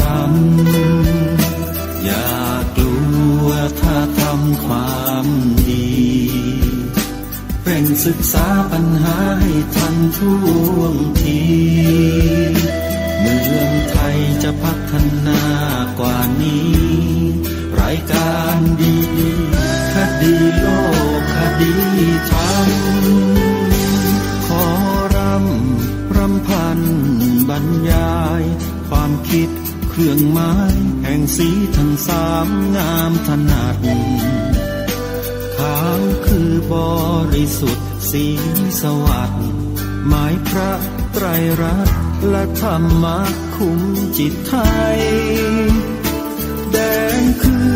ทำอย่ากลัวถ้าทำความดีเร่งศึกษาปัญหาให้ทันท่วงทีเมืองไทยจะพัฒนากว่านี้รายการดีคดีโลกคดีธรรมขอรำพันบรรยายความคิดเครื่องหมายแห่งสีทั้งสามงามถนัดขาวคือบริสุทธิ์สีสวัสดิ์หมายพระไตรรัตน์และธรรมะคุ้มจิตไทยแดงคือ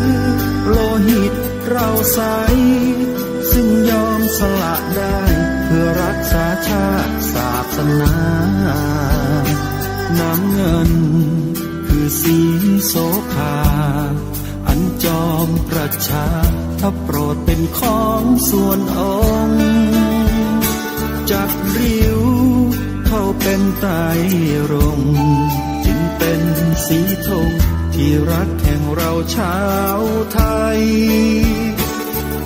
โลหิตเราใสซึ่งยอมสละได้เพื่อรักษาชาติศาสนาน้ำเงินคือสีโสภาอันจอมประชาถ้าโปรดเป็นของส่วนองค์จากริ้วเข้าเป็นไตรรงค์จึงเป็นสีธงที่รักแห่งเราชาวไทย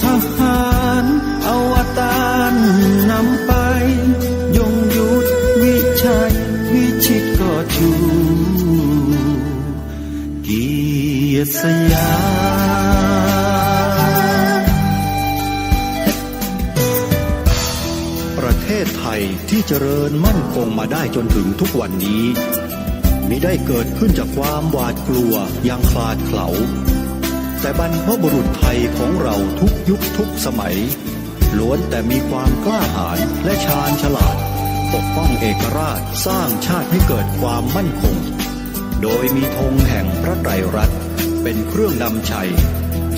ทหารอวตารนำไปยงยุทธวิชัยวิชิตก็ชูเกียรติสยามประเทศไทยที่เจริญมั่นคงมาได้จนถึงทุกวันนี้มิได้เกิดขึ้นจากความหวาดกลัวอย่างคลาดเขลาแต่บรรพบุรุษไทยของเราทุกยุคทุกสมัยล้วนแต่มีความกล้าหาญและชาญฉลาดปกป้องเอกราชสร้างชาติให้เกิดความมั่นคงโดยมีธงแห่งพระไตรรัตน์เป็นเครื่องนำชัย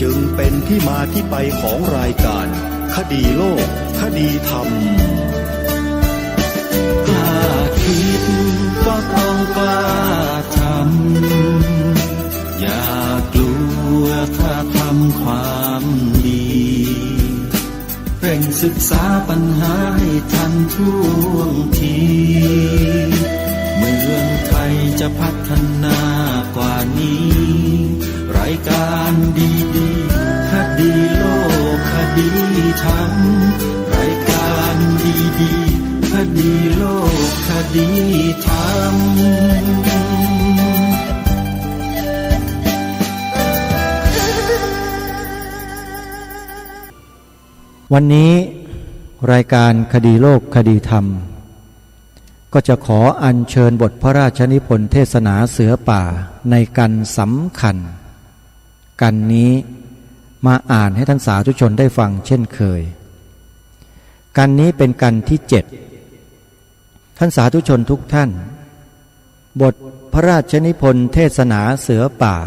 จึงเป็นที่มาที่ไปของรายการคดีโลกคดีธรรมกล้าคิดก็ต้องกล้าทำอย่ากลัวถ้าทำความดีเร่งศึกษาปัญหาให้ทันท่วงทีเมืองไทยจะพัฒนากว่านี้รายการดีคดีโลกคดีธรรมรายการดีคดีโลกคดีธรรมวันนี้รายการคดีโลกคดีธรรมก็จะขออัญเชิญบทพระราชนิพนธ์เทศนาเสือป่าในกันสำคัญกันนี้มาอ่านให้ท่านสาธุชนได้ฟังเช่นเคยกันนี้เป็นกันที่7ท่านสาธุชนทุกท่านบทพระราชนิพนธ์เทศนาเสือป่า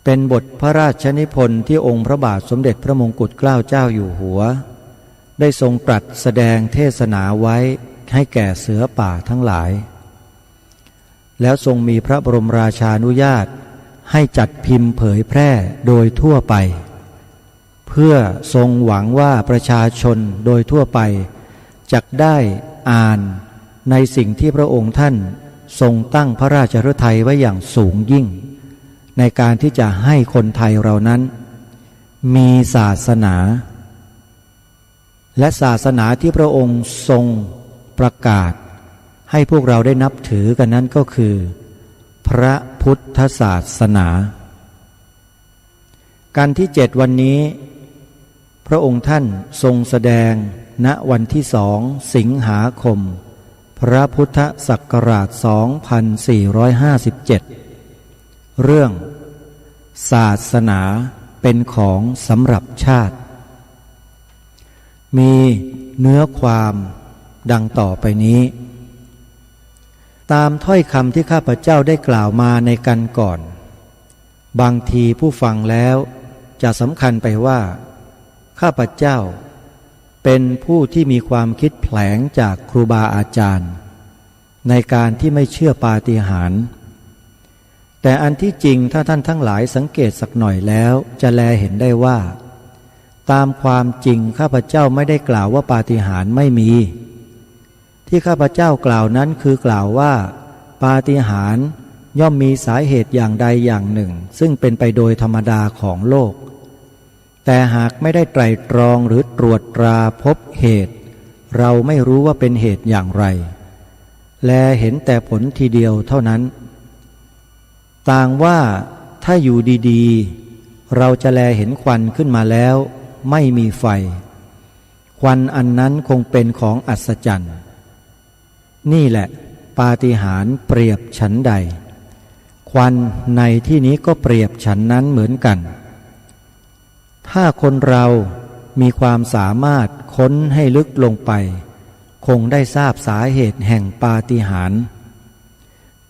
เป็นบทพระราชนิพนธ์ที่องค์พระบาทสมเด็จพระมงกุฎเกล้าเจ้าอยู่หัวได้ทรงตรัสแสดงเทศนาไว้ให้แก่เสือป่าทั้งหลายแล้วทรงมีพระบรมราชานุญาตให้จัดพิมพ์เผยแพร่โดยทั่วไปเพื่อทรงหวังว่าประชาชนโดยทั่วไปจักได้อ่านในสิ่งที่พระองค์ท่านทรงตั้งพระราชฤทัยไว้อย่างสูงยิ่งในการที่จะให้คนไทยเรานั้นมีศาสนาและศาสนาที่พระองค์ทรงประกาศให้พวกเราได้นับถือกันนั้นก็คือพระพุทธศาสนากันที่7วันนี้พระองค์ท่านทรงแสดงณวันที่2 สิงหาคมพระพุทธศักราช 2457 เรื่องศาสนาเป็นของสำหรับชาติมีเนื้อความดังต่อไปนี้ตามถ้อยคำที่ข้าพเจ้าได้กล่าวมาในกันก่อนบางทีผู้ฟังแล้วจะสำคัญไปว่าข้าพเจ้าเป็นผู้ที่มีความคิดแผลงจากครูบาอาจารย์ในการที่ไม่เชื่อปาฏิหาริย์แต่อันที่จริงถ้าท่านทั้งหลายสังเกตสักหน่อยแล้วจะแลเห็นได้ว่าตามความจริงข้าพเจ้าไม่ได้กล่าวว่าปาฏิหาริย์ไม่มีที่ข้าพเจ้ากล่าวนั้นคือกล่าวว่าปาฏิหาริย์ ย่อมมีสาเหตุอย่างใดอย่างหนึ่งซึ่งเป็นไปโดยธรรมดาของโลกแต่หากไม่ได้ไตร่ตรองหรือตรวจตราพบเหตุเราไม่รู้ว่าเป็นเหตุอย่างไรแลเห็นแต่ผลทีเดียวเท่านั้นต่างว่าถ้าอยู่ดีๆเราจะแลเห็นควันขึ้นมาแล้วไม่มีไฟควันอันนั้นคงเป็นของอัศจรรย์นี่แหละปาฏิหาริย์เปรียบฉันใดควันในที่นี้ก็เปรียบฉันนั้นเหมือนกันถ้าคนเรามีความสามารถค้นให้ลึกลงไปคงได้ทราบสาเหตุแห่งปาฏิหาริย์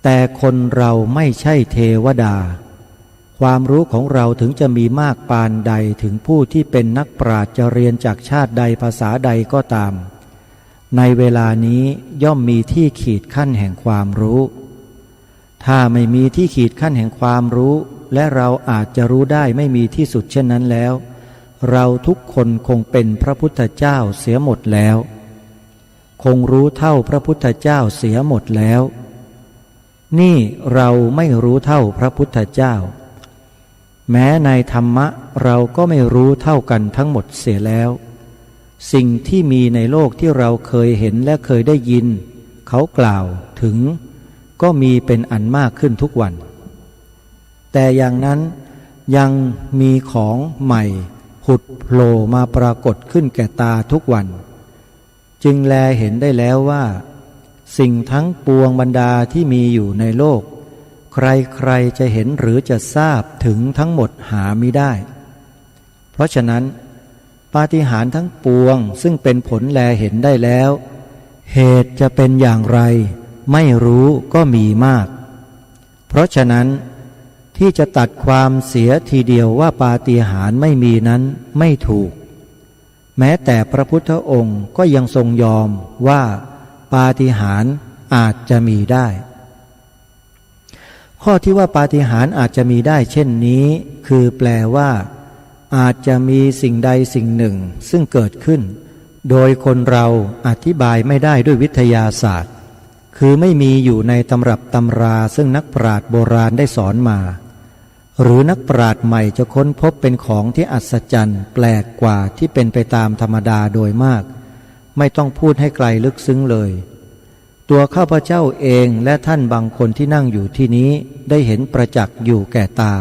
แต่คนเราไม่ใช่เทวดาความรู้ของเราถึงจะมีมากปานใดถึงผู้ที่เป็นนักปราชญ์จะเรียนจากชาติใดภาษาใดก็ตามในเวลานี้ย่อมมีที่ขีดขั้นแห่งความรู้ถ้าไม่มีที่ขีดขั้นแห่งความรู้และเราอาจจะรู้ได้ไม่มีที่สุดเช่นนั้นแล้วเราทุกคนคงเป็นพระพุทธเจ้าเสียหมดแล้วคงรู้เท่าพระพุทธเจ้าเสียหมดแล้วนี่เราไม่รู้เท่าพระพุทธเจ้าแม้ในธรรมะเราก็ไม่รู้เท่ากันทั้งหมดเสียแล้วสิ่งที่มีในโลกที่เราเคยเห็นและเคยได้ยินเขากล่าวถึงก็มีเป็นอันมากขึ้นทุกวันแต่อย่างนั้นยังมีของใหม่ผุดโผล่มาปรากฏขึ้นแก่ตาทุกวันจึงแลเห็นได้แล้วว่าสิ่งทั้งปวงบรรดาที่มีอยู่ในโลกใครๆจะเห็นหรือจะทราบถึงทั้งหมดหามิได้เพราะฉะนั้นปาฏิหาริย์ทั้งปวงซึ่งเป็นผลแลเห็นได้แล้วเหตุจะเป็นอย่างไรไม่รู้ก็มีมากเพราะฉะนั้นที่จะตัดความเสียทีเดียวว่าปาฏิหาริย์ไม่มีนั้นไม่ถูกแม้แต่พระพุทธองค์ก็ยังทรงยอมว่าปาฏิหาริย์อาจจะมีได้ข้อที่ว่าปาฏิหาริย์อาจจะมีได้เช่นนี้คือแปลว่าอาจจะมีสิ่งใดสิ่งหนึ่งซึ่งเกิดขึ้นโดยคนเราอธิบายไม่ได้ด้วยวิทยาศาสตร์คือไม่มีอยู่ในตำรับตำราซึ่งนักปราชญ์โบราณได้สอนมาหรือนักปราชญ์ใหม่จะค้นพบเป็นของที่อัศจรรย์แปลกกว่าที่เป็นไปตามธรรมดาโดยมากไม่ต้องพูดให้ไกลลึกซึ้งเลยตัวข้าพเจ้าเองและท่านบางคนที่นั่งอยู่ที่นี้ได้เห็นประจักษ์อยู่แก่ตา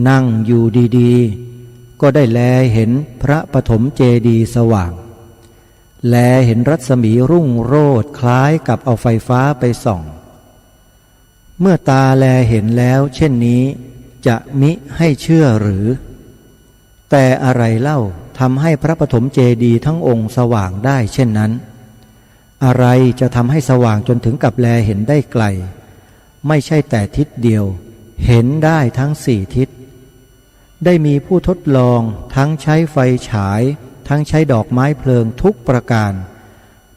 นั่งอยู่ดีๆก็ได้แลเห็นพระปฐมเจดีย์สว่างแลเห็นรัศมีรุ่งโรจน์คล้ายกับเอาไฟฟ้าไปส่องเมื่อตาแลเห็นแล้วเช่นนี้จะมิให้เชื่อหรือแต่อะไรเล่าทำให้พระปฐมเจดีย์ทั้งองค์สว่างได้เช่นนั้นอะไรจะทำให้สว่างจนถึงกับแลเห็นได้ไกลไม่ใช่แต่ทิศเดียวเห็นได้ทั้งสี่ทิศได้มีผู้ทดลองทั้งใช้ไฟฉายทั้งใช้ดอกไม้เพลิงทุกประการ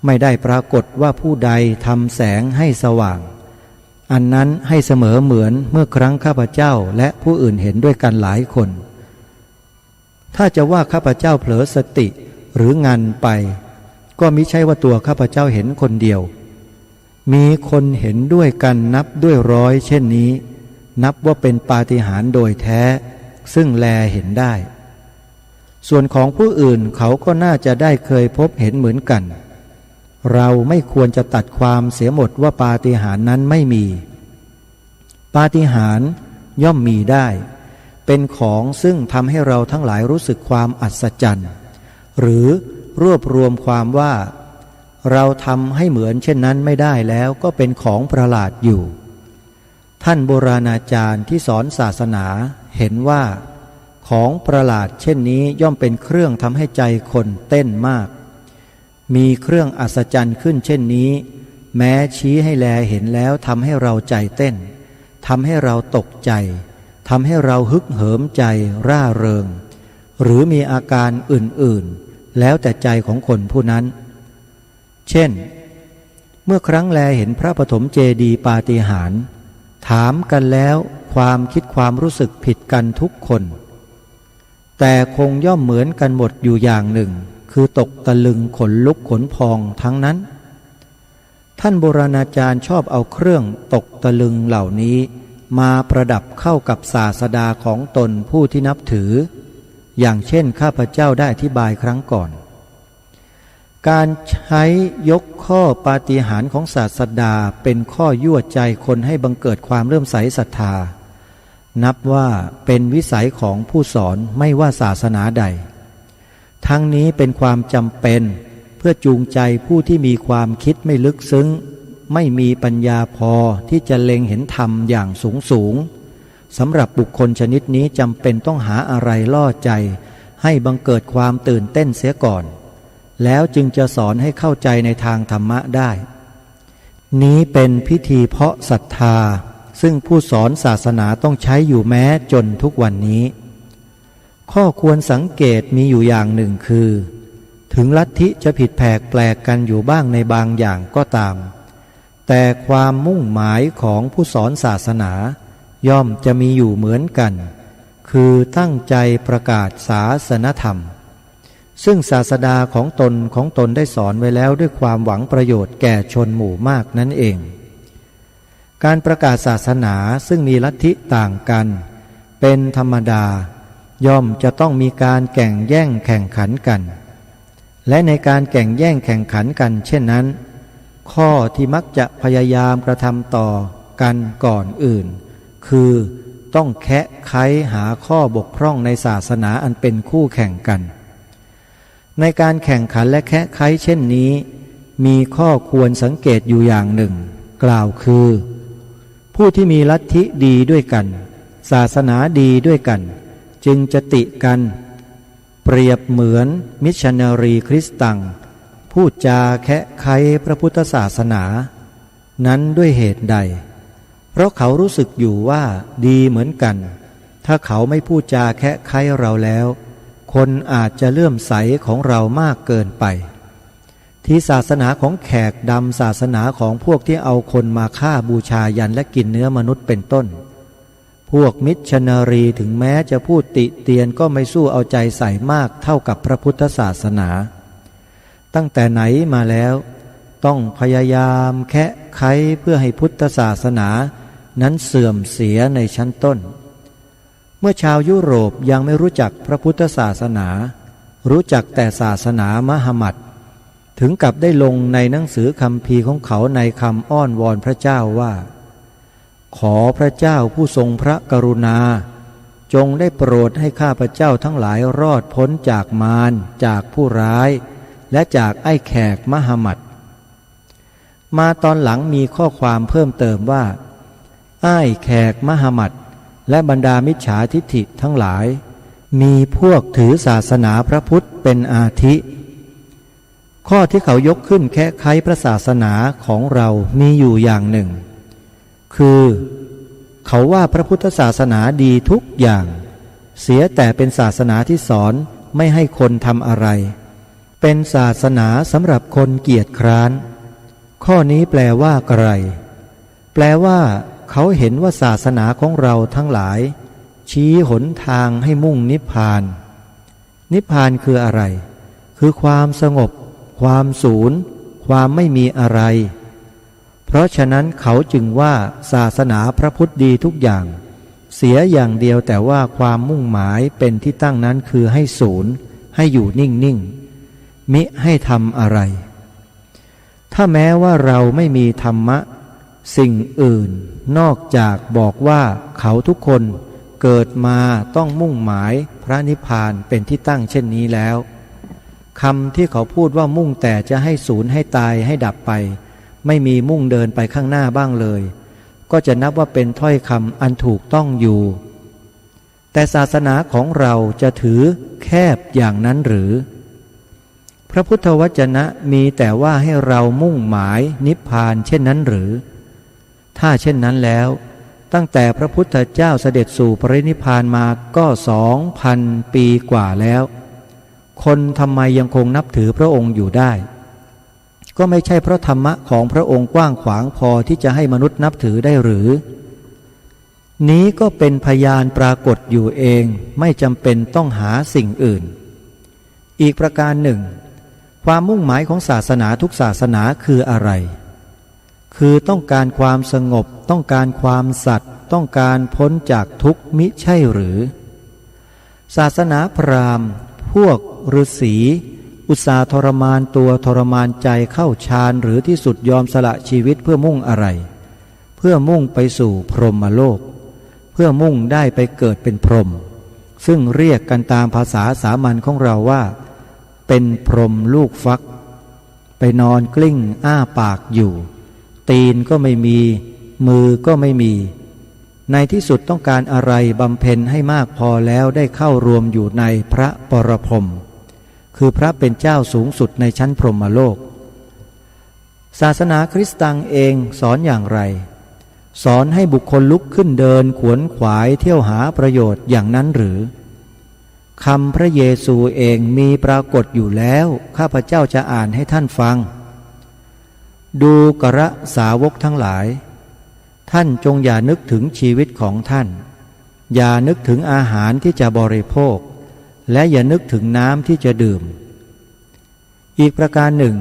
ไม่ได้ปรากฏว่าผู้ใดทำแสงให้สว่างอันนั้นให้เสมอเหมือนเมื่อครั้งข้าพเจ้าและผู้อื่นเห็นด้วยกันหลายคนถ้าจะว่าข้าพเจ้าเผลอสติหรืองันไปก็มิใช่ว่าตัวข้าพเจ้าเห็นคนเดียวมีคนเห็นด้วยกันนับด้วยร้อยเช่นนี้นับว่าเป็นปาฏิหาริย์โดยแท้ซึ่งแลเห็นได้ส่วนของผู้อื่นเขาก็น่าจะได้เคยพบเห็นเหมือนกันเราไม่ควรจะตัดความเสียหมดว่าปาฏิหาริย์นั้นไม่มีปาฏิหาริย์ย่อมมีได้เป็นของซึ่งทำให้เราทั้งหลายรู้สึกความอัศจรรย์หรือรวบรวมความว่าเราทำให้เหมือนเช่นนั้นไม่ได้แล้วก็เป็นของประหลาดอยู่ท่านโบราณอาจารย์ที่สอนศาสนาเห็นว่าของประหลาดเช่นนี้ย่อมเป็นเครื่องทำให้ใจคนเต้นมากมีเครื่องอัศจรรย์ขึ้นเช่นนี้แม้ชี้ให้แลเห็นแล้วทำให้เราใจเต้นทำให้เราตกใจทำให้เราฮึกเหิมใจร่าเริงหรือมีอาการอื่นๆแล้วแต่ใจของคนผู้นั้นเช่นเมื่อครั้งแลเห็นพระปฐมเจดีย์ปาฏิหาริย์ถามกันแล้วความคิดความรู้สึกผิดกันทุกคนแต่คงย่อมเหมือนกันหมดอยู่อย่างหนึ่งคือตกตะลึงขนลุกขนพองทั้งนั้น ท่านโบราณอาจารย์ชอบเอาเครื่องตกตะลึงเหล่านี้มาประดับเข้ากับศาสดาของตนผู้ที่นับถืออย่างเช่นข้าพเจ้าได้อธิบายครั้งก่อนการใช้ยกข้อปาฏิหาริย์ของศาสดาเป็นข้อยั่วใจคนให้บังเกิดความเลื่อมใสศรัทธานับว่าเป็นวิสัยของผู้สอนไม่ว่าศาสนาใดทั้งนี้เป็นความจำเป็นเพื่อจูงใจผู้ที่มีความคิดไม่ลึกซึ้งไม่มีปัญญาพอที่จะเล็งเห็นธรรมอย่างสูงสำหรับบุคคลชนิดนี้จำเป็นต้องหาอะไรล่อใจให้บังเกิดความตื่นเต้นเสียก่อนแล้วจึงจะสอนให้เข้าใจในทางธรรมะได้นี้เป็นพิธีเพาะศรัทธาซึ่งผู้สอนศาสนาต้องใช้อยู่แม้จนทุกวันนี้ข้อควรสังเกตมีอยู่อย่างหนึ่งคือถึงลัทธิจะผิดแผกแปลกกันอยู่บ้างในบางอย่างก็ตามแต่ความมุ่งหมายของผู้สอนศาสนาย่อมจะมีอยู่เหมือนกันคือตั้งใจประกาศศาสนธรรมซึ่งศาสดาของตนได้สอนไว้แล้วด้วยความหวังประโยชน์แก่ชนหมู่มากนั่นเองการประกาศศาสนาซึ่งมีลัทธิต่างกันเป็นธรรมดาย่อมจะต้องมีการแข่งแย่งแข่งขันกันและในการแข่งแย่งแข่งขันกันเช่นนั้นข้อที่มักจะพยายามกระทำต่อกันก่อนอื่นคือต้องแคะไขหาข้อบกพร่องในศาสนาอันเป็นคู่แข่งกันในการแข่งขันและแคะไขเช่นนี้มีข้อควรสังเกตอยู่อย่างหนึ่งกล่าวคือผู้ที่มีลัทธิดีด้วยกันศาสนาดีด้วยกันจึงจะติกันเปรียบเหมือนมิชชันนารีคริสตังพูดจาแคะไขพระพุทธศาสนานั้นด้วยเหตุใดเพราะเขารู้สึกอยู่ว่าดีเหมือนกันถ้าเขาไม่พูดจาแคะไขเราแล้วคนอาจจะเลื่อมใสของเรามากเกินไปที่ศาสนาของแขกดำศาสนาของพวกที่เอาคนมาฆ่าบูชายันและกินเนื้อมนุษย์เป็นต้นพวกมิชชันนารีถึงแม้จะพูดติเตียนก็ไม่สู้เอาใจใส่มากเท่ากับพระพุทธศาสนาตั้งแต่ไหนมาแล้วต้องพยายามแคะไขเพื่อให้พุทธศาสนานั้นเสื่อมเสียในชั้นต้นเมื่อชาวยุโรปยังไม่รู้จักพระพุทธศาสนารู้จักแต่ศาสนามหมัดถึงกับได้ลงในหนังสือคัมภีร์ของเขาในคำอ้อนวอนพระเจ้าว่าขอพระเจ้าผู้ทรงพระกรุณาจงได้โปรดให้ข้าพเจ้าทั้งหลายรอดพ้นจากมารจากผู้ร้ายและจากไอ้แขกมหมัดมาตอนหลังมีข้อความเพิ่มเติมว่าไอ้แขกมหมัดและบรรดามิจฉาทิฐิทั้งหลายมีพวกถือศาสนาพระพุทธเป็นอาทิข้อที่เขายกขึ้นแคะไขพระศาสนาของเรามีอยู่อย่างหนึ่งคือเขาว่าพระพุทธศาสนาดีทุกอย่างเสียแต่เป็นศาสนาที่สอนไม่ให้คนทำอะไรเป็นศาสนาสำหรับคนเกียจคร้านข้อนี้แปลว่าอะไรแปลว่าเขาเห็นว่าศาสนาของเราทั้งหลายชี้หนทางให้มุ่งนิพพานนิพพานคืออะไรคือความสงบความศูนย์ความไม่มีอะไรเพราะฉะนั้นเขาจึงว่าศาสนาพระพุทธดีทุกอย่างเสียอย่างเดียวแต่ว่าความมุ่งหมายเป็นที่ตั้งนั้นคือให้ศูนย์ให้อยู่นิ่งๆมิให้ทำอะไรถ้าแม้ว่าเราไม่มีธรรมะสิ่งอื่นนอกจากบอกว่าเขาทุกคนเกิดมาต้องมุ่งหมายพระนิพพานเป็นที่ตั้งเช่นนี้แล้วคำที่เขาพูดว่ามุ่งแต่จะให้สูญให้ตายให้ดับไปไม่มีมุ่งเดินไปข้างหน้าบ้างเลยก็จะนับว่าเป็นถ้อยคำอันถูกต้องอยู่แต่ศาสนาของเราจะถือแคบอย่างนั้นหรือพระพุทธวจนะมีแต่ว่าให้เรามุ่งหมายนิพพานเช่นนั้นหรือถ้าเช่นนั้นแล้วตั้งแต่พระพุทธเจ้าเสด็จสู่ปรินิพพานมาก็ 2,000 ปีกว่าแล้วคนทำไมยังคงนับถือพระองค์อยู่ได้ก็ไม่ใช่เพราะธรรมะของพระองค์กว้างขวางพอที่จะให้มนุษย์นับถือได้หรือนี้ก็เป็นพยานปรากฏอยู่เองไม่จำเป็นต้องหาสิ่งอื่นอีกประการหนึ่งความมุ่งหมายของศาสนาทุกศาสนาคืออะไร คือต้องการความสงบต้องการความสัตย์ต้องการพ้นจากทุกข์มิใช่หรือศาสนาพราหมณ์พวกฤาษีอุตสาห์ทรมานตัวทรมานใจเข้าฌานหรือที่สุดยอมสละชีวิตเพื่อมุ่งอะไรเพื่อมุ่งไปสู่พรหมโลกเพื่อมุ่งได้ไปเกิดเป็นพรหมซึ่งเรียกกันตามภาษาสามัญของเราว่าเป็นพรหมลูกฟักไปนอนกลิ้งอ้าปากอยู่ตีนก็ไม่มีมือก็ไม่มีในที่สุดต้องการอะไรบำเพ็ญให้มากพอแล้วได้เข้ารวมอยู่ในพระปรพรหมคือพระเป็นเจ้าสูงสุดในชั้นพรหมโลกศาสนาคริสต์ตังเองสอนอย่างไรสอนให้บุคคลลุกขึ้นเดินขวนขวายเที่ยวหาประโยชน์อย่างนั้นหรือคำพระเยซูเองมีปรากฏอยู่แล้วข้าพเจ้าจะอ่านให้ท่านฟังดูกระสาวกทั้งหลายท่านจงอย่านึกถึงชีวิตของท่านอย่านึกถึงอาหารที่จะบริโภคและอย่านึกถึงน้ำที่จะดื่มอีกประการหนึ่ง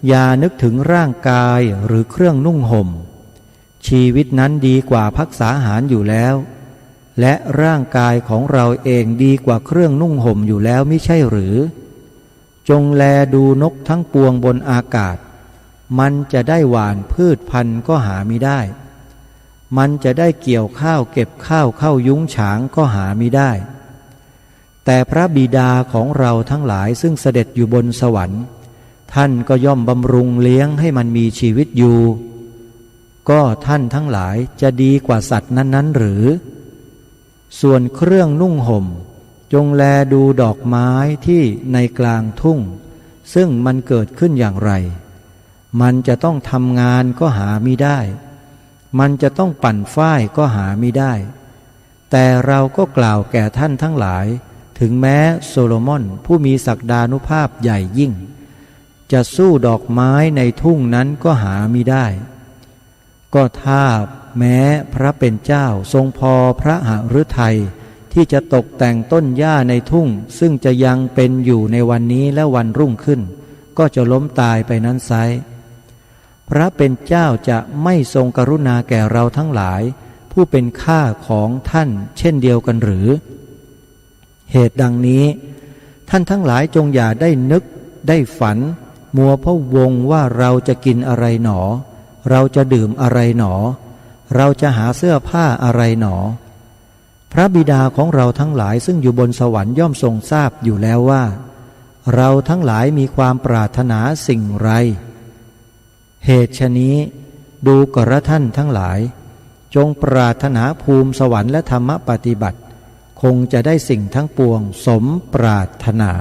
อย่านึกถึงร่างกายหรือเครื่องนุ่งห่มชีวิตนั้นดีกว่าภักษาหารอยู่แล้วและร่างกายของเราเองดีกว่าเครื่องนุ่งห่มอยู่แล้วมิใช่หรือจงแลดูนกทั้งปวงบนอากาศมันจะได้หว่านพืชพันธุ์ก็หามิได้มันจะได้เกี่ยวข้าวเก็บข้าวเข้ายุ้งฉางก็หามิได้แต่พระบิดาของเราทั้งหลายซึ่งเสด็จอยู่บนสวรรค์ท่านก็ย่อมบำรุงเลี้ยงให้มันมีชีวิตอยู่ก็ท่านทั้งหลายจะดีกว่าสัตว์นั้นๆหรือส่วนเครื่องนุ่งห่มจงแลดูดอกไม้ที่ในกลางทุ่งซึ่งมันเกิดขึ้นอย่างไรมันจะต้องทำงานก็หามิได้มันจะต้องปั่นฝ้ายก็หามิได้แต่เราก็กล่าวแก่ท่านทั้งหลายถึงแม้โซโลมอนผู้มีศักดานุภาพใหญ่ยิ่งจะสู้ดอกไม้ในทุ่งนั้นก็หามิได้ก็ถ้าแม้พระเป็นเจ้าทรงพอพระหฤทัยที่จะตกแต่งต้นหญ้าในทุ่งซึ่งจะยังเป็นอยู่ในวันนี้และวันรุ่งขึ้นก็จะล้มตายไปนั้นไซร้พระเป็นเจ้าจะไม่ทรงกรุณาแก่เราทั้งหลายผู้เป็นข้าของท่านเช่นเดียวกันหรือเหตุดังนี้ท่านทั้งหลายจงอย่าได้นึกได้ฝันมัวพะวงว่าเราจะกินอะไรหนอเราจะดื่มอะไรหนอเราจะหาเสื้อผ้าอะไรหนอพระบิดาของเราทั้งหลายซึ่งอยู่บนสวรรค์ย่อมทรงทราบอยู่แล้วว่าเราทั้งหลายมีความปรารถนาสิ่งไรเหตุฉะนี้ดูกระท่านทั้งหลายจงปรารถนาภูมิสวรรค์และธรรมปฏิบัติคงจะได้สิ่งทั้งปวงสมปรารถนา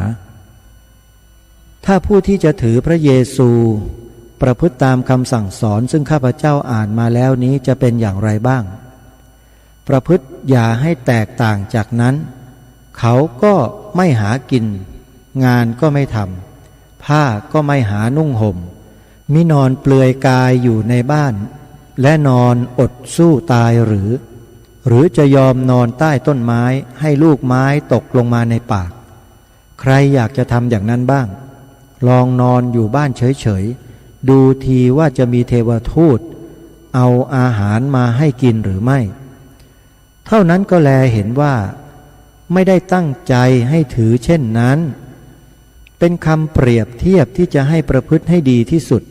ถ้าผู้ที่จะถือพระเยซูประพฤติตามคำสั่งสอนซึ่งข้าพเจ้าอ่านมาแล้วนี้จะเป็นอย่างไรบ้างประพฤติอย่าให้แตกต่างจากนั้นเขาก็ไม่หากินงานก็ไม่ทำผ้าก็ไม่หานุ่งห่มมินอนเปลือยกายอยู่ในบ้านและนอนอดสู้ตายหรือจะยอมนอนใต้ต้นไม้ให้ลูกไม้ตกลงมาในปากใครอยากจะทำอย่างนั้นบ้างลองนอนอยู่บ้านเฉยๆดูทีว่าจะมีเทวทูตเอาอาหารมาให้กินหรือไม่เท่านั้นก็แลเห็นว่าไม่ได้ตั้งใจให้ถือเช่นนั้นเป็นคำเปรียบเทียบที่จะให้ประพฤติให้ดีที่สุด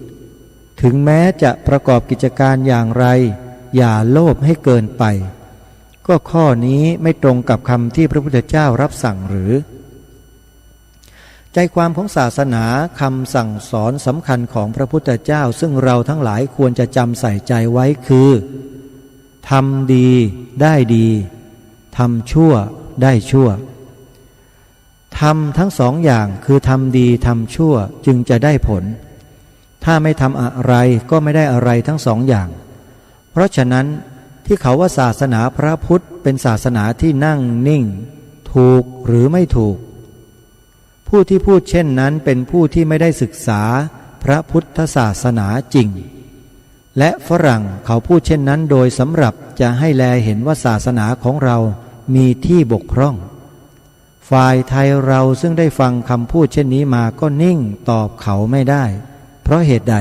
ถึงแม้จะประกอบกิจการอย่างไรอย่าโลภให้เกินไปก็ข้อนี้ไม่ตรงกับคำที่พระพุทธเจ้ารับสั่งหรือใจความของศาสนาคำสั่งสอนสำคัญของพระพุทธเจ้าซึ่งเราทั้งหลายควรจะจำใส่ใจไว้คือทำดีได้ดีทำชั่วได้ชั่วทำทั้งสองอย่างคือทำดีทำชั่วจึงจะได้ผลถ้าไม่ทำอะไรก็ไม่ได้อะไรทั้งสองอย่างเพราะฉะนั้นที่เขาว่าศาสนาพระพุทธเป็นศาสนาที่นั่งนิ่งถูกหรือไม่ถูกผู้ที่พูดเช่นนั้นเป็นผู้ที่ไม่ได้ศึกษาพระพุทธศาสนาจริงและฝรั่งเขาพูดเช่นนั้นโดยสำหรับจะให้แลเห็นว่าศาสนาของเรามีที่บกพร่องฝ่ายไทยเราซึ่งได้ฟังคำพูดเช่นนี้มาก็นิ่งตอบเขาไม่ได้เพราะเหตุใด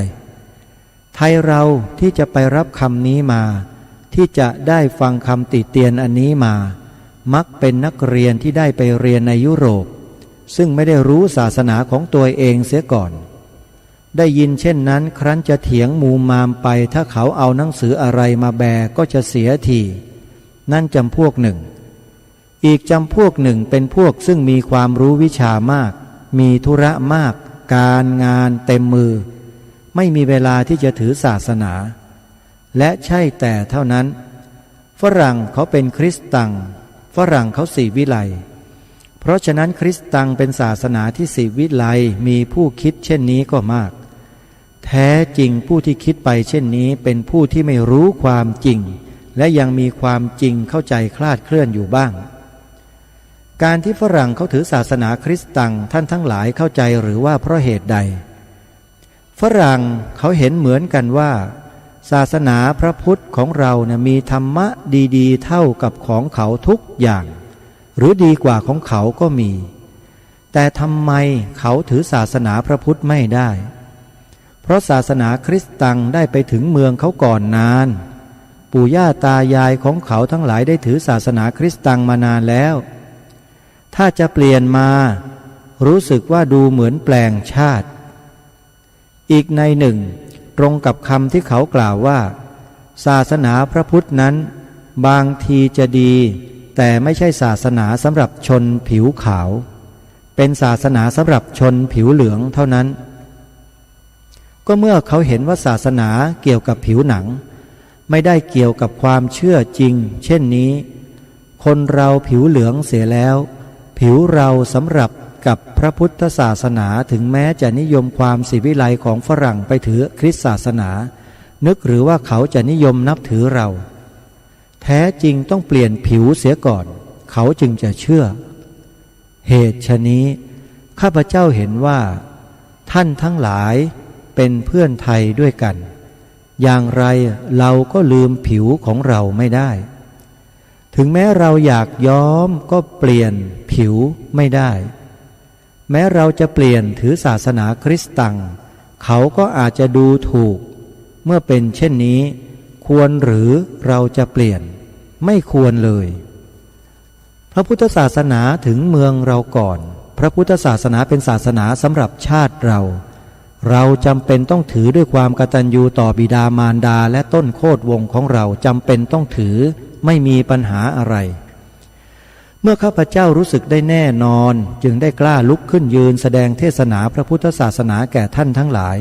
ไทยเราที่จะไปรับคำนี้มาที่จะได้ฟังคำติเตียนอันนี้มามักเป็นนักเรียนที่ได้ไปเรียนในยุโรปซึ่งไม่ได้รู้ศาสนาของตัวเองเสียก่อนได้ยินเช่นนั้นครั้นจะเถียงมูมามไปถ้าเขาเอาหนังสืออะไรมาแบก็จะเสียทีนั่นจำพวกหนึ่งอีกจำพวกหนึ่งเป็นพวกซึ่งมีความรู้วิชามากมีธุระมากการงานเต็มมือไม่มีเวลาที่จะถือศาสนาและใช่แต่เท่านั้นฝรั่งเขาเป็นคริสตังฝรั่งเขาสีวิไลเพราะฉะนั้นคริสตังเป็นศาสนาที่สีวิไลมีผู้คิดเช่นนี้ก็มากแท้จริงผู้ที่คิดไปเช่นนี้เป็นผู้ที่ไม่รู้ความจริงและยังมีความจริงเข้าใจคลาดเคลื่อนอยู่บ้างการที่ฝรั่งเขาถือศาสนาคริสตังท่านทั้งหลายเข้าใจหรือว่าเพราะเหตุใดฝรั่งเขาเห็นเหมือนกันว่าศาสนาพระพุทธของเราเนี่ยมีธรรมะดีๆเท่ากับของเขาทุกอย่างหรือดีกว่าของเขาก็มีแต่ทำไมเขาถือศาสนาพระพุทธไม่ได้เพราะศาสนาคริสตังได้ไปถึงเมืองเขาก่อนนานปู่ย่าตายายของเขาทั้งหลายได้ถือศาสนาคริสตังมานานแล้วถ้าจะเปลี่ยนมารู้สึกว่าดูเหมือนแปลงชาติอีกในหนึ่งตรงกับคำที่เขากล่าวว่าศาสนาพระพุทธนั้นบางทีจะดีแต่ไม่ใช่ศาสนาสำหรับชนผิวขาวเป็นศาสนาสำหรับชนผิวเหลืองเท่านั้นก็เมื่อเขาเห็นว่าศาสนาเกี่ยวกับผิวหนังไม่ได้เกี่ยวกับความเชื่อจริงเช่นนี้คนเราผิวเหลืองเสียแล้วผิวเราสำหรับกับพระพุทธศาสนาถึงแม้จะนิยมความศิวิไลของฝรั่งไปถือคริสตศาสนานึกหรือว่าเขาจะนิยมนับถือเราแท้จริงต้องเปลี่ยนผิวเสียก่อนเขาจึงจะเชื่อเหตุฉะนี้ข้าพเจ้าเห็นว่าท่านทั้งหลายเป็นเพื่อนไทยด้วยกันอย่างไรเราก็ลืมผิวของเราไม่ได้ถึงแม้เราอยากย้อมก็เปลี่ยนผิวไม่ได้แม้เราจะเปลี่ยนถือศาสนาคริสตังเขาก็อาจจะดูถูกเมื่อเป็นเช่นนี้ควรหรือเราจะเปลี่ยนไม่ควรเลยพระพุทธศาสนาถึงเมืองเราก่อนพระพุทธศาสนาเป็นศาสนาสำหรับชาติเราจำเป็นต้องถือด้วยความกตัญญูต่อบิดามารดาและต้นโคตรวงของเราจำเป็นต้องถือไม่มีปัญหาอะไรเมื่อข้าพเจ้ารู้สึกได้แน่นอนจึงได้กล้าลุกขึ้นยืนแสดงเทศนาพระพุทธศาสนาแก่ท่านทั้งหลาย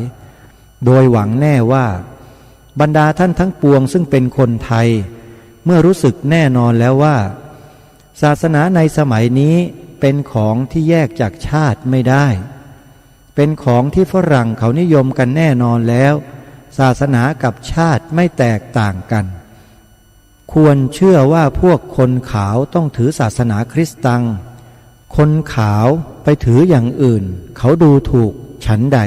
โดยหวังแน่ว่าบรรดาท่านทั้งปวงซึ่งเป็นคนไทยเมื่อรู้สึกแน่นอนแล้วว่าศาสนาในสมัยนี้เป็นของที่แยกจากชาติไม่ได้เป็นของที่ฝรั่งเขานิยมกันแน่นอนแล้วศาสนากับชาติไม่แตกต่างกันควรเชื่อว่าพวกคนขาวต้องถือศาสนาคริสตังคนขาวไปถืออย่างอื่นเขาดูถูกฉันใด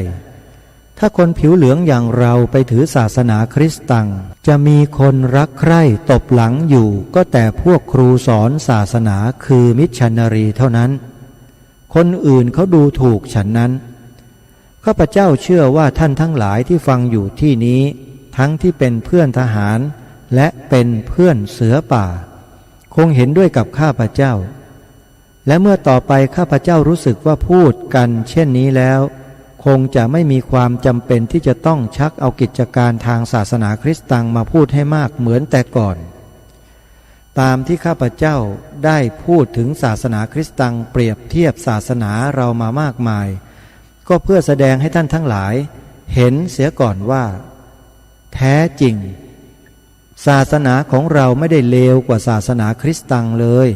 ถ้าคนผิวเหลืองอย่างเราไปถือศาสนาคริสตังจะมีคนรักใคร่ตบหลังอยู่ก็แต่พวกครูสอนศาสนาคือมิชชันนารีเท่านั้นคนอื่นเขาดูถูกฉันนั้นข้าพเจ้าเชื่อว่าท่านทั้งหลายที่ฟังอยู่ที่นี้ทั้งที่เป็นเพื่อนทหารและเป็นเพื่อนเสือป่าคงเห็นด้วยกับข้าพเจ้าและเมื่อต่อไปข้าพเจ้ารู้สึกว่าพูดกันเช่นนี้แล้วคงจะไม่มีความจำเป็นที่จะต้องชักเอากิจการทางศาสนาคริสตังมาพูดให้มากเหมือนแต่ก่อนตามที่ข้าพเจ้าได้พูดถึงศาสนาคริสตังเปรียบเทียบศาสนาเรามามากมายก็เพื่อแสดงให้ท่านทั้งหลายเห็นเสียก่อนว่าแท้จริงศาสนาของเราไม่ได้เลวกว่าศาสนาคริสตังเลย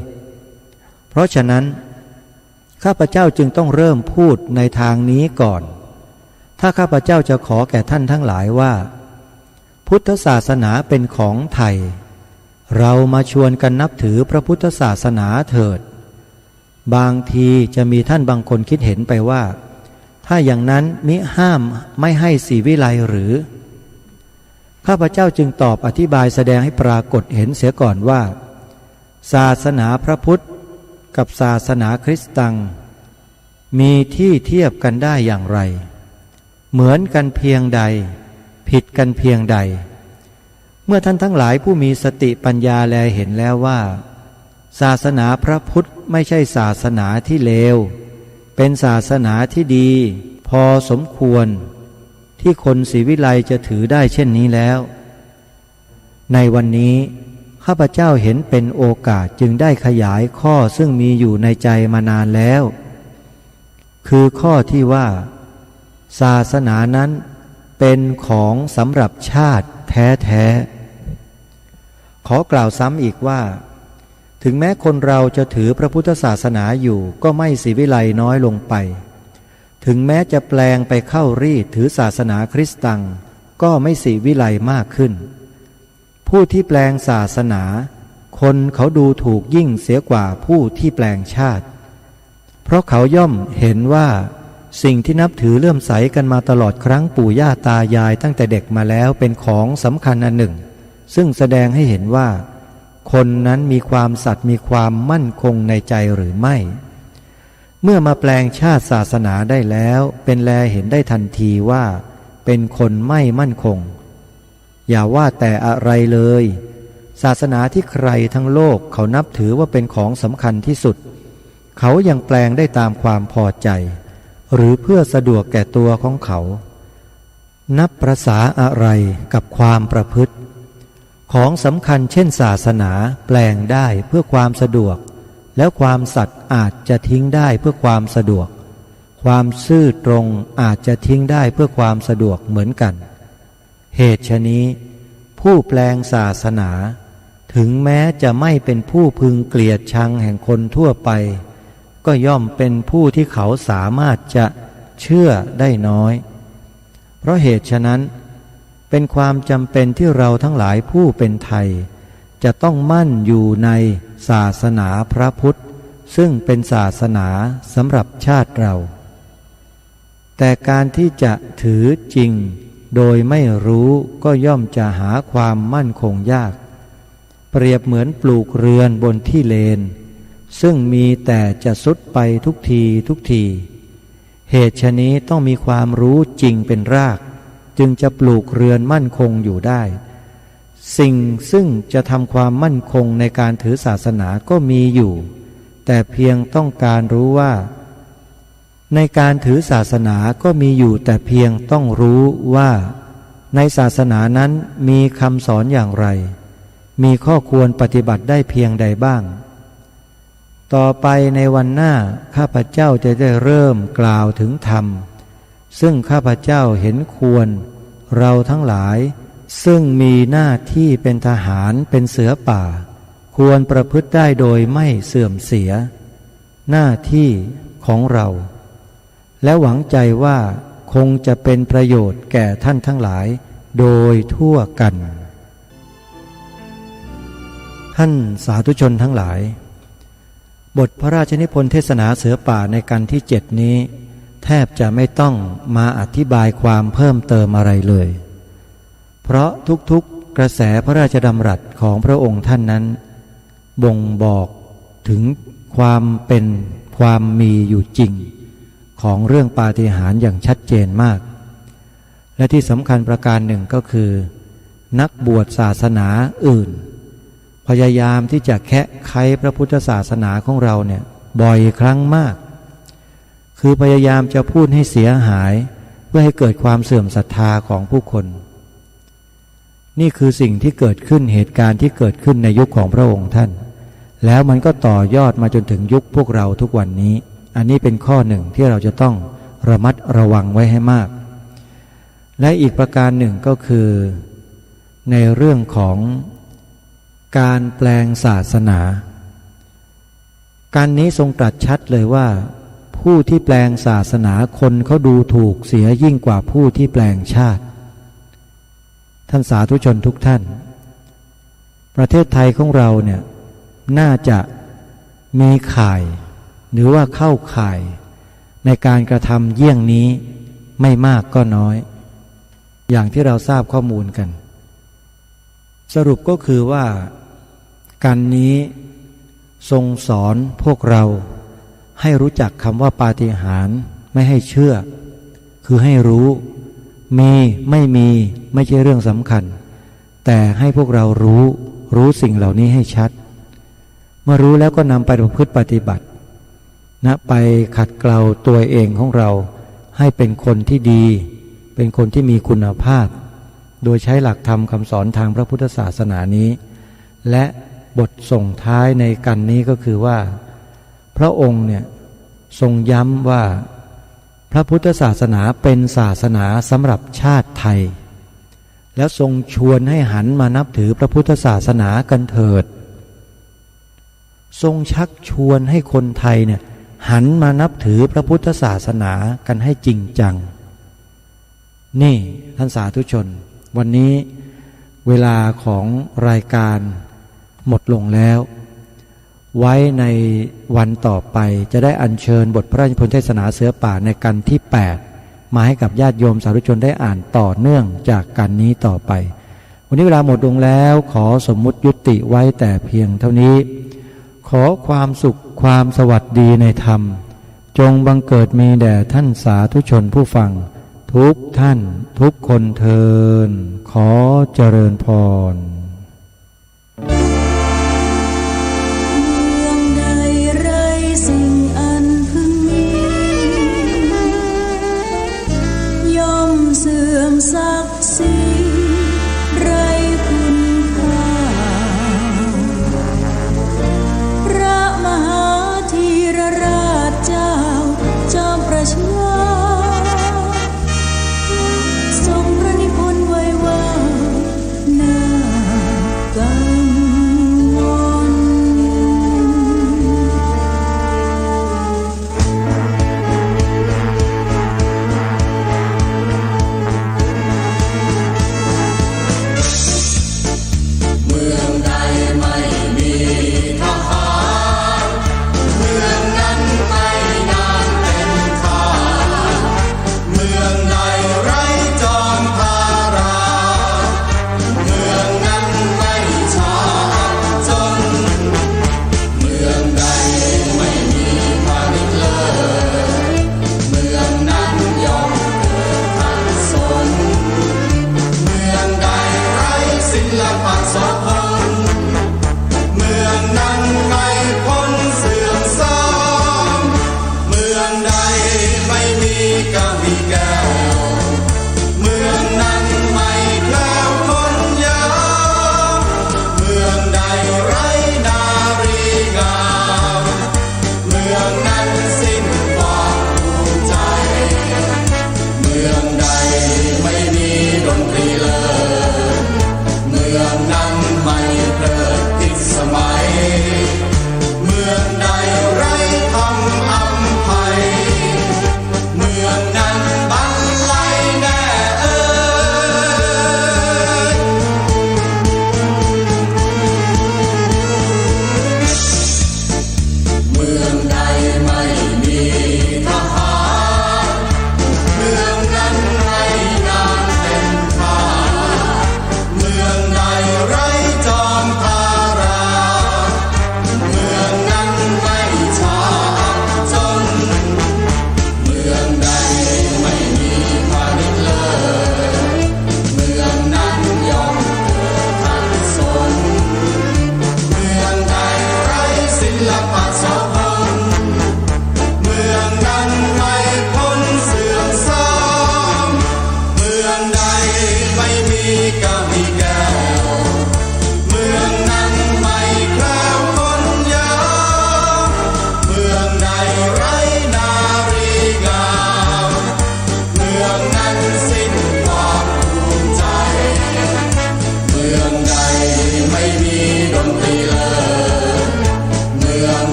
เพราะฉะนั้นข้าพเจ้าจึงต้องเริ่มพูดในทางนี้ก่อนถ้าข้าพเจ้าจะขอแก่ท่านทั้งหลายว่าพุทธศาสนาเป็นของไทยเรามาชวนกันนับถือพระพุทธศาสนาเถิดบางทีจะมีท่านบางคนคิดเห็นไปว่าถ้าอย่างนั้นมิห้ามไม่ให้ศรีวิไลหรือข้าพเจ้าจึงตอบอธิบายแสดงให้ปรากฏเห็นเสียก่อนว่าศาสนาพระพุทธกับศาสนาคริสตังมีที่เทียบกันได้อย่างไรเหมือนกันเพียงใด ผิดกันเพียงใดเมื่อท่านทั้งหลายผู้มีสติปัญญาแลเห็นแล้วว่าศาสนาพระพุทธไม่ใช่ศาสนาที่เลวเป็นศาสนาที่ดีพอสมควรที่คนศรีวิไลจะถือได้เช่นนี้แล้วในวันนี้ข้าพเจ้าเห็นเป็นโอกาสจึงได้ขยายข้อซึ่งมีอยู่ในใจมานานแล้วคือข้อที่ว่าศาสนานั้นเป็นของสำหรับชาติแท้ๆขอกล่าวซ้ำอีกว่าถึงแม้คนเราจะถือพระพุทธศาสนาอยู่ก็ไม่ศรีวิไลน้อยลงไปถึงแม้จะแปลงไปเข้ารีดถือศาสนาคริสตังก็ไม่ศรีวิไลมากขึ้นผู้ที่แปลงศาสนาคนเขาดูถูกยิ่งเสียกว่าผู้ที่แปลงชาติเพราะเขาย่อมเห็นว่าสิ่งที่นับถือเลื่อมใสกันมาตลอดครั้งปู่ย่าตายายตั้งแต่เด็กมาแล้วเป็นของสำคัญอันหนึ่งซึ่งแสดงให้เห็นว่าคนนั้นมีความสัตย์มีความมั่นคงในใจหรือไม่เมื่อมาแปลงชาติศาสนาได้แล้วเป็นแลเห็นได้ทันทีว่าเป็นคนไม่มั่นคงอย่าว่าแต่อะไรเลยศาสนาที่ใครทั้งโลกเขานับถือว่าเป็นของสำคัญที่สุดเขายังแปลงได้ตามความพอใจหรือเพื่อสะดวกแก่ตัวของเขานับประสาอะไรกับความประพฤติของสำคัญเช่นศาสนาแปลงได้เพื่อความสะดวกแล้วความสัตย์อาจจะทิ้งได้เพื่อความสะดวกความซื่อตรงอาจจะทิ้งได้เพื่อความสะดวกเหมือนกันเหตุฉะนี้ผู้แปลงศาสนาถึงแม้จะไม่เป็นผู้พึงเกลียดชังแห่งคนทั่วไปก็ย่อมเป็นผู้ที่เขาสามารถจะเชื่อได้น้อยเพราะเหตุฉะนั้นเป็นความจำเป็นที่เราทั้งหลายผู้เป็นไทยจะต้องมั่นอยู่ในศาสนาพระพุทธซึ่งเป็นศาสนาสำหรับชาติเราแต่การที่จะถือจริงโดยไม่รู้ก็ย่อมจะหาความมั่นคงยากเปรียบเหมือนปลูกเรือนบนที่เลนซึ่งมีแต่จะทรุดไปทุกทีทุกทีเหตุฉะนี้ต้องมีความรู้จริงเป็นรากจึงจะปลูกเรือนมั่นคงอยู่ได้สิ่งซึ่งจะทำความมั่นคงในการถือศาสนาก็มีอยู่แต่เพียงต้องการรู้ว่าในการถือศาสนาก็มีอยู่แต่เพียงต้องรู้ว่าในศาสนานั้นมีคำสอนอย่างไรมีข้อควรปฏิบัติได้เพียงใดบ้างต่อไปในวันหน้าข้าพเจ้าจะได้เริ่มกล่าวถึงธรรมซึ่งข้าพเจ้าเห็นควรเราทั้งหลายซึ่งมีหน้าที่เป็นทหารเป็นเสือป่าควรประพฤติได้โดยไม่เสื่อมเสียหน้าที่ของเราและหวังใจว่าคงจะเป็นประโยชน์แก่ท่านทั้งหลายโดยทั่วกันท่านสาธุชนทั้งหลายบทพระราชนิพนธ์เทศนาเสือป่าในกันที่7นี้แทบจะไม่ต้องมาอธิบายความเพิ่มเติมอะไรเลยเพราะทุกๆกระแสพระราชดำรัสของพระองค์ท่านนั้นบ่งบอกถึงความเป็นความมีอยู่จริงของเรื่องปาฏิหาริย์อย่างชัดเจนมากและที่สำคัญประการหนึ่งก็คือนักบวชศาสนาอื่นพยายามที่จะแคะไขพระพุทธศาสนาของเราเนี่ยบ่อยครั้งมากคือพยายามจะพูดให้เสียหายเพื่อให้เกิดความเสื่อมศรัทธาของผู้คนนี่คือสิ่งที่เกิดขึ้นเหตุการณ์ที่เกิดขึ้นในยุคของพระองค์ท่านแล้วมันก็ต่อยอดมาจนถึงยุคพวกเราทุกวันนี้อันนี้เป็นข้อหนึ่งที่เราจะต้องระมัดระวังไว้ให้มากและอีกประการหนึ่งก็คือในเรื่องของการแปลงศาสนาการนี้ทรงตรัสชัดเลยว่าผู้ที่แปลงศาสนาคนเขาดูถูกเสียยิ่งกว่าผู้ที่แปลงชาติท่านสาธุชนทุกท่านประเทศไทยของเราเนี่ยน่าจะมีข่ายหรือว่าเข้าข่ายในการกระทำเยี่ยงนี้ไม่มากก็น้อยอย่างที่เราทราบข้อมูลกันสรุปก็คือว่าการนี้ทรงสอนพวกเราให้รู้จักคำว่าปาฏิหาริย์ไม่ให้เชื่อคือให้รู้ มีไม่มีไม่ใช่เรื่องสำคัญแต่ให้พวกเรารู้สิ่งเหล่านี้ให้ชัดเมื่อรู้แล้วก็นำไปประพฤติปฏิบัตินะไปขัดเกลาตัวเองของเราให้เป็นคนที่ดีเป็นคนที่มีคุณภาพโดยใช้หลักธรรมคำสอนทางพระพุทธศาสนานี้และบทส่งท้ายในกันนี้ก็คือว่าพระองค์เนี่ยทรงย้ำว่าพระพุทธศาสนาเป็นศาสนาสำหรับชาติไทยแล้วทรงชวนให้หันมานับถือพระพุทธศาสนากันเถิดทรงชักชวนให้คนไทยเนี่ยหันมานับถือพระพุทธศาสนากันให้จริงจังนี่ท่านสาธุชนวันนี้เวลาของรายการหมดลงแล้วไว้ในวันต่อไปจะได้อัญเชิญบทพระราชนิพนธ์เทศนาเสือป่าในกันที่8มาให้กับญาติโยมสาธุชนได้อ่านต่อเนื่องจากกันนี้ต่อไปวันนี้เวลาหมดลงแล้วขอสมมุติยุติไว้แต่เพียงเท่านี้ขอความสุขความสวัสดีในธรรมจงบังเกิดมีแด่ท่านสาธุชนผู้ฟังทุกท่านทุกคนเทินขอเจริญพร